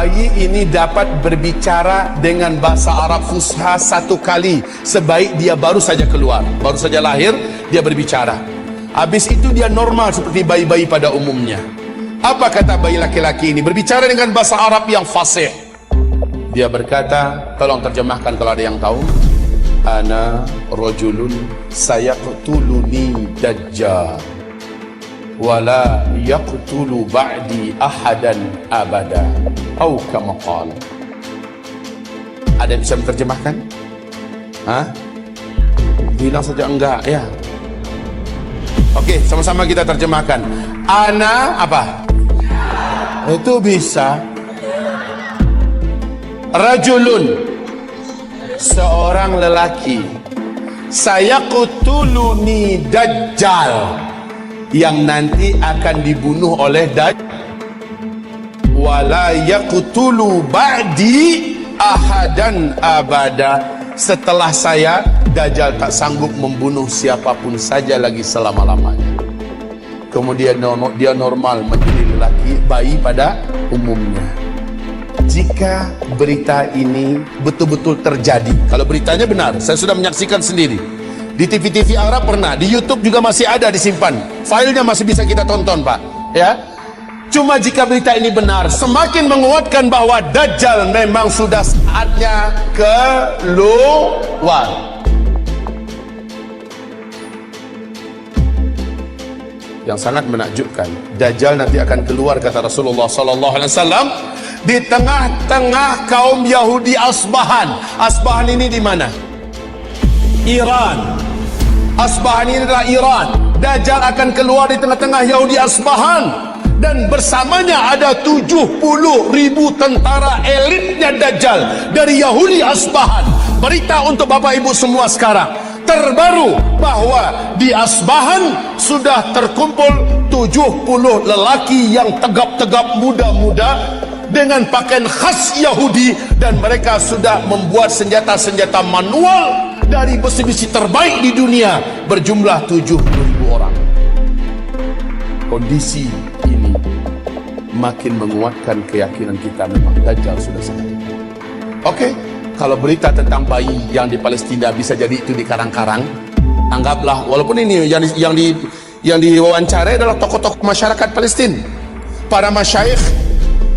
bayi ini dapat berbicara dengan bahasa Arab Fusha satu kali sebaik dia baru saja keluar, baru saja lahir, dia berbicara. Habis itu dia normal seperti bayi-bayi pada umumnya. Apa kata bayi laki-laki ini? Berbicara dengan bahasa Arab yang fasih. Dia berkata, tolong terjemahkan kalau ada yang tahu. Ana rajulun sayaqtuluni dajjal wala yaqtulu ba'di ahadan abada atau kama qala. Ada yang bisa menerjemahkan? Hah? Bilang saja enggak ya. Oke, sama-sama kita terjemahkan. Ana apa? Itu bisa. Rajulun, seorang lelaki, sayaqtuluni dajjal, yang nanti akan dibunuh oleh Dajjal. Wala yaqtulu ba'di ahadan abada. Setelah saya, Dajjal tak sanggup membunuh siapapun saja lagi selama-lamanya. Kemudian dia normal menjadi lelaki, bayi pada umumnya. Jika berita ini betul-betul terjadi, kalau beritanya benar, saya sudah menyaksikan sendiri di TV-TV Arab pernah, di YouTube juga masih ada disimpan, filenya masih bisa kita tonton Pak ya. Cuma jika berita ini benar, semakin menguatkan bahwa Dajjal memang sudah saatnya keluar. Yang sangat menakjubkan, Dajjal nanti akan keluar, kata Rasulullah SAW, di tengah-tengah kaum Yahudi Asbahan. Asbahan ini di mana? Iran. Asbahan ini adalah Iran. Dajjal akan keluar di tengah-tengah Yahudi Asbahan, dan bersamanya ada 70.000 tentara elitnya Dajjal dari Yahudi Asbahan. Berita untuk Bapak Ibu semua sekarang terbaru bahwa di Asbahan sudah terkumpul 70 lelaki yang tegap-tegap, muda-muda dengan pakaian khas Yahudi, dan mereka sudah membuat senjata-senjata manual dari besi-besi terbaik di dunia berjumlah 70.000 orang. Kondisi ini makin menguatkan keyakinan kita memang Dajjal sudah sangat. Oke, kalau berita tentang bayi yang di Palestina bisa jadi itu di karang-karang, anggaplah, walaupun ini yang diwawancarai adalah tokoh-tokoh masyarakat Palestina, para masyayikh,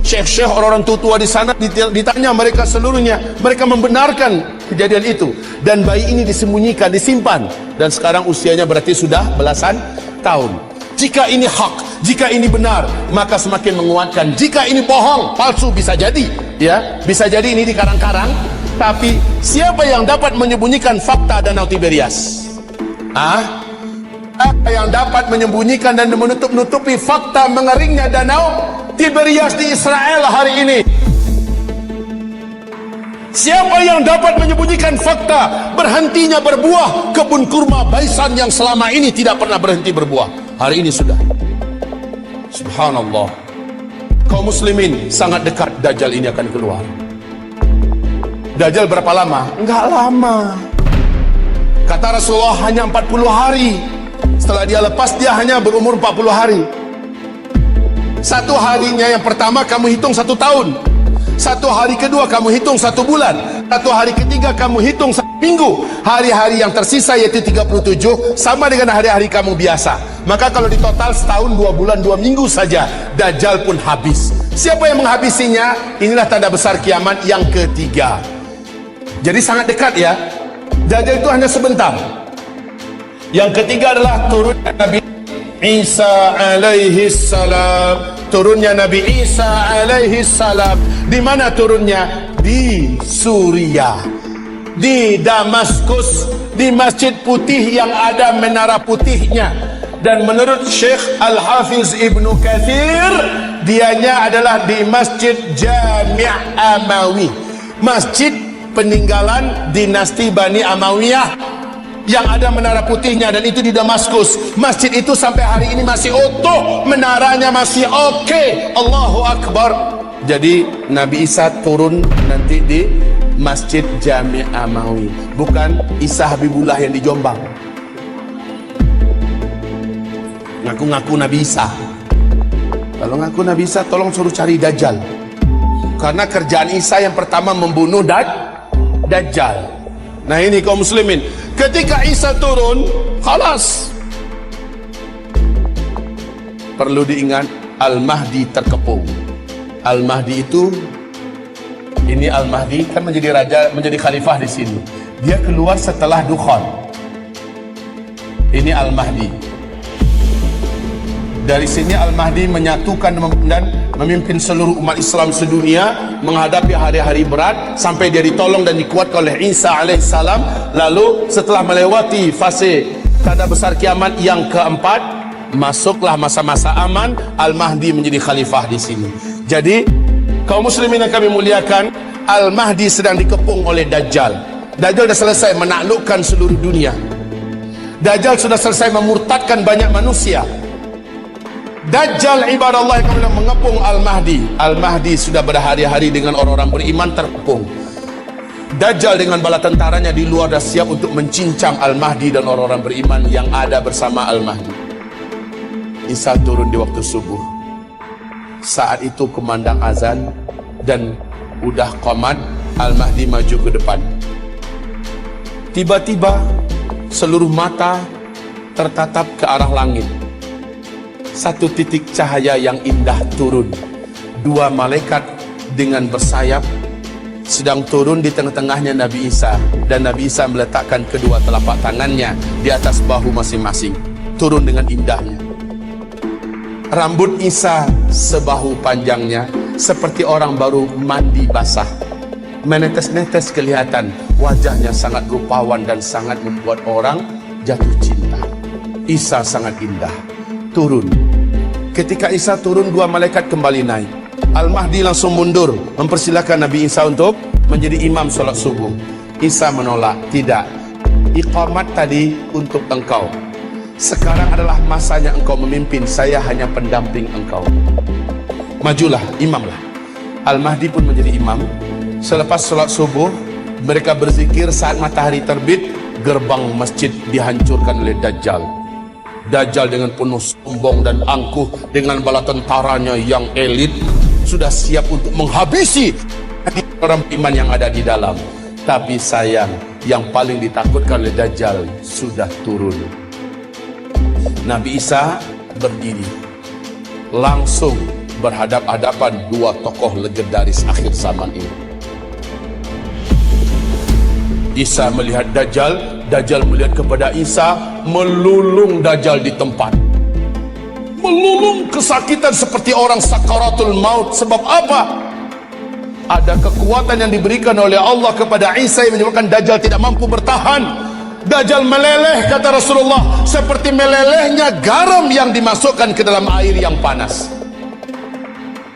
syekh-syekh, orang-orang tua di sana, ditanya mereka seluruhnya, mereka membenarkan kejadian itu, dan bayi ini disembunyikan, disimpan, dan sekarang usianya berarti sudah belasan tahun. Jika ini hak, jika ini benar, maka semakin menguatkan. Jika ini bohong, palsu, bisa jadi ya, bisa jadi ini di karang-karang. Tapi siapa yang dapat menyembunyikan fakta Danau Tiberias? Apa yang dapat menyembunyikan dan menutup-nutupi fakta mengeringnya Danau Tiberias di Israel hari ini? Siapa yang dapat menyembunyikan fakta berhentinya berbuah kebun kurma Baisan yang selama ini tidak pernah berhenti berbuah? Hari ini sudah. Subhanallah. Kaum muslimin, sangat dekat Dajjal ini akan keluar. Dajjal berapa lama? Enggak lama. Kata Rasulullah hanya 40 hari. Setelah dia lepas, dia hanya berumur 40 hari. Satu harinya yang pertama kamu hitung 1 tahun. Satu hari kedua kamu hitung 1 bulan. Satu hari ketiga kamu hitung 1 minggu. Hari-hari yang tersisa yaitu 37 sama dengan hari-hari kamu biasa. Maka kalau di total setahun 2 bulan 2 minggu saja, Dajjal pun habis. Siapa yang menghabisinya? Inilah tanda besar kiamat yang ketiga. Jadi sangat dekat ya. Dajjal itu hanya sebentar. Yang ketiga adalah turunnya Nabi Isa alaihi salam. Turunnya Nabi Isa alaihi salam. Di mana turunnya? Di Suriah, di Damaskus, di Masjid Putih yang ada menara putihnya. Dan menurut Syekh Al-Hafiz Ibnu Katsir, dianya adalah di Masjid Jami' Amawi, masjid peninggalan dinasti Bani Amawiyah yang ada menara putihnya, dan itu di Damaskus. Masjid itu sampai hari ini masih utuh, menaranya masih oke. Allahu Akbar. Jadi Nabi Isa turun nanti di Masjid Jami' Amawi, bukan Isa Habibullah yang di Jombang. Ngaku-ngaku Nabi Isa. Kalau ngaku Nabi Isa, tolong suruh cari Dajjal. Karena kerjaan Isa yang pertama membunuh Dajjal. Nah ini kaum muslimin, ketika Isa turun, khalas. Perlu diingat, Al-Mahdi terkepung. Al-Mahdi itu, ini Al-Mahdi kan menjadi raja, menjadi khalifah di sini. Dia keluar setelah Dukhan. Ini Al-Mahdi. Dari sini Al-Mahdi menyatukan dan memimpin seluruh umat Islam sedunia menghadapi hari-hari berat sampai dia ditolong dan dikuatkan oleh Isa alaihissalam. Lalu setelah melewati fase tanda besar kiamat yang keempat, masuklah masa-masa aman. Al-Mahdi menjadi khalifah di sini. Jadi kaum muslimin yang kami muliakan, Al-Mahdi sedang dikepung oleh Dajjal. Dajjal sudah selesai menaklukkan seluruh dunia. Dajjal sudah selesai memurtadkan banyak manusia. Dajjal ibadallah yang kemudian mengepung Al-Mahdi. Al-Mahdi sudah berhari-hari dengan orang-orang beriman terkepung. Dajjal dengan bala tentaranya di luar dah siap untuk mencincang Al-Mahdi dan orang-orang beriman yang ada bersama Al-Mahdi. Isa turun di waktu subuh. Saat itu kumandang azan dan udah qamat. Al-Mahdi maju ke depan. Tiba-tiba seluruh mata tertatap ke arah langit. Satu titik cahaya yang indah turun. Dua malaikat dengan bersayap sedang turun di tengah-tengahnya Nabi Isa, dan Nabi Isa meletakkan kedua telapak tangannya di atas bahu masing-masing. Turun dengan indahnya. Rambut Isa sebahu panjangnya, seperti orang baru mandi basah. Menetes-netes kelihatan. Wajahnya sangat rupawan dan sangat membuat orang jatuh cinta. Isa sangat indah. Turun. Ketika Isa turun, dua malaikat kembali naik. Al-Mahdi langsung mundur mempersilakan Nabi Isa untuk menjadi imam solat subuh. Isa menolak. Tidak, iqamat tadi untuk engkau. Sekarang adalah masanya engkau memimpin. Saya hanya pendamping engkau. Majulah, imamlah. Al-Mahdi pun menjadi imam. Selepas solat subuh, mereka berzikir. Saat matahari terbit, gerbang masjid dihancurkan oleh Dajjal. Dajjal dengan penuh sombong dan angkuh dengan bala tentaranya yang elit sudah siap untuk menghabisi orang iman yang ada di dalam. Tapi sayang, yang paling ditakutkan oleh Dajjal sudah turun. Nabi Isa berdiri, langsung berhadap-hadapan dua tokoh legendaris akhir zaman ini. Isa melihat Dajjal, Dajjal melihat kepada Isa, melulung Dajjal di tempat. Melulung kesakitan seperti orang sakaratul maut. Sebab apa? Ada kekuatan yang diberikan oleh Allah kepada Isa yang menyebabkan Dajjal tidak mampu bertahan. Dajjal meleleh, kata Rasulullah, seperti melelehnya garam yang dimasukkan ke dalam air yang panas.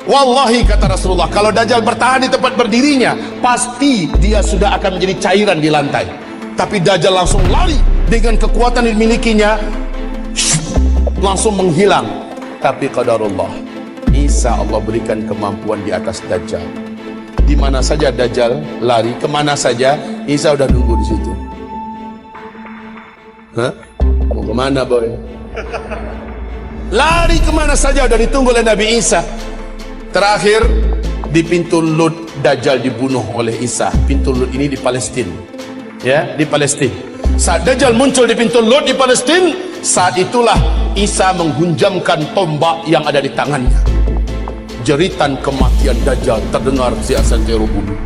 Wallahi, kata Rasulullah, kalau Dajjal bertahan di tempat berdirinya, pasti dia sudah akan menjadi cairan di lantai. Tapi Dajjal langsung lari dengan kekuatan yang dimilikinya, langsung menghilang. Tapi qadarullah, Isa Allah berikan kemampuan di atas Dajjal. Di mana saja Dajjal lari, kemana saja, Isa udah nunggu di situ. Hah? Mau kemana boy? Lari kemana saja udah ditunggu oleh Nabi Isa. Terakhir di pintu Lut, Dajjal dibunuh oleh Isa. Pintu Lut ini di Palestina, ya, di Palestina. Saat Dajjal muncul di pintu Lut di Palestina, saat itulah Isa menghunjamkan tombak yang ada di tangannya. Jeritan kematian Dajjal terdengar di antero bumi.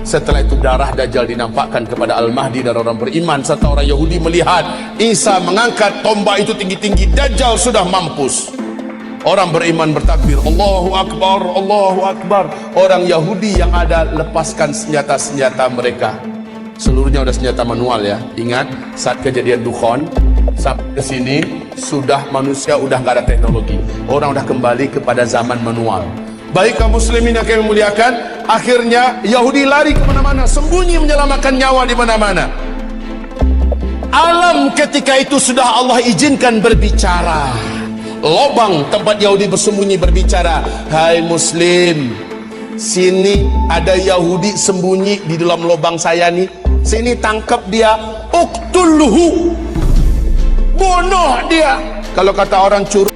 Setelah itu darah Dajjal dinampakkan kepada Al-Mahdi dan orang beriman serta orang Yahudi melihat Isa mengangkat tombak itu tinggi-tinggi. Dajjal sudah mampus. Orang beriman bertakbir, Allahu Akbar, Allahu Akbar. Orang Yahudi yang ada lepaskan senjata-senjata mereka. Seluruhnya sudah senjata manual, ya. Ingat, saat kejadian Dukhan sampai ke sini sudah manusia udah nggak ada teknologi. Orang udah kembali kepada zaman manual. Baik kaum muslimin yang kami muliakan, akhirnya Yahudi lari kemana-mana, sembunyi menyelamatkan nyawa di mana-mana. Alam ketika itu sudah Allah izinkan berbicara. Lobang tempat Yahudi bersembunyi berbicara, hai muslim, sini ada Yahudi sembunyi di dalam lubang saya nih, sini tangkap dia, uqtulhu, bunuh dia. Kalau kata orang curang,